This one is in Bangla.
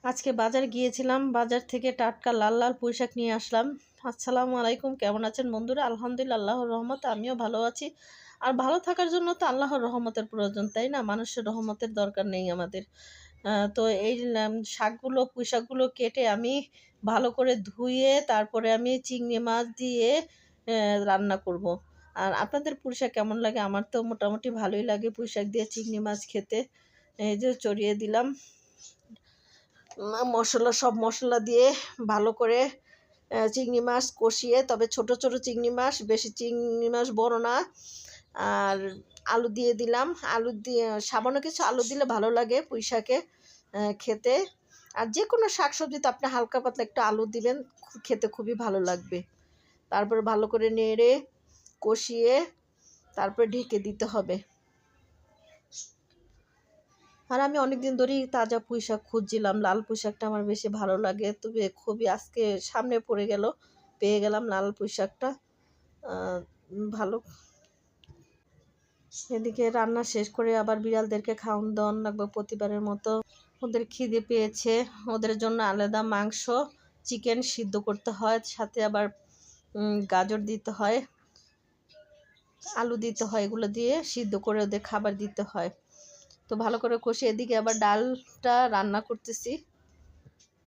আজকে বাজার গিয়েছিলাম, বাজার থেকে টাটকা লাল লাল পুঁইশাক নিয়ে আসলাম। আসসালামু আলাইকুম, কেমন আছেন বন্ধুরা? আলহামদুলিল্লাহ, আল্লাহর রহমতে আমিও ভালো আছি। আর ভালো থাকার জন্য তো আল্লাহর রহমতের প্রয়োজন, তাই না? মানুষের রহমতের দরকার নেই আমাদের। তো এই শাকগুলো, পুঁইশাকগুলো কেটে আমি ভালো করে ধুয়ে তারপরে আমি চিংড়ি মাছ দিয়ে রান্না করব। আর আপনাদের পুঁইশাক কেমন লাগে? আমার তো মোটামুটি ভালোই লাগে পুঁইশাক দিয়ে চিংড়ি মাছ খেতে। এই যে চড়িয়ে দিলাম সব মশলা দিয়ে ভালো করে চিংড়ি মাছ কষিয়ে, তবে ছোট ছোট চিংড়ি মাছ, বেশি চিংড়ি মাছ বড় না। আর আলু দিয়ে দিলাম, আলু দিয়ে সামান্য কিছু আলু দিলে ভালো লাগে পুঁই শাকে খেতে। আর যে কোনো শাকসবজিতে আপনি হালকা পাতলা একটু আলু দিবেন, খেতে খুবই ভালো লাগবে। তারপরে ভালো করে নেড়ে কষিয়ে তারপরে ঢেকে দিতে হবে। আর আমি অনেক দিন ধরেই তাজা পুঁইশাক খুঁজছিলাম, লাল পুঁইশাকটা আমার বেশি ভালো লাগে, তবে খুবই আজকে সামনে পড়ে গেল, পেয়ে গেলাম লাল পুঁইশাকটা। ভালো। এদিকে রান্না শেষ করে আবার বিড়ালদেরকে খাওয়ান দাওয়ান লাগবে প্রতিবারের মতো। ওদের খিদে পেয়েছে, ওদের জন্য আলাদা মাংস, চিকেন সিদ্ধ করতে হয়, সাথে আবার গাজর দিতে হয়, আলু দিতে হয়, এগুলো দিয়ে সিদ্ধ করে ওদের খাবার দিতে হয়। তো ভালো করে কষে এদিকে আবার ডালটা রান্না করতেছি।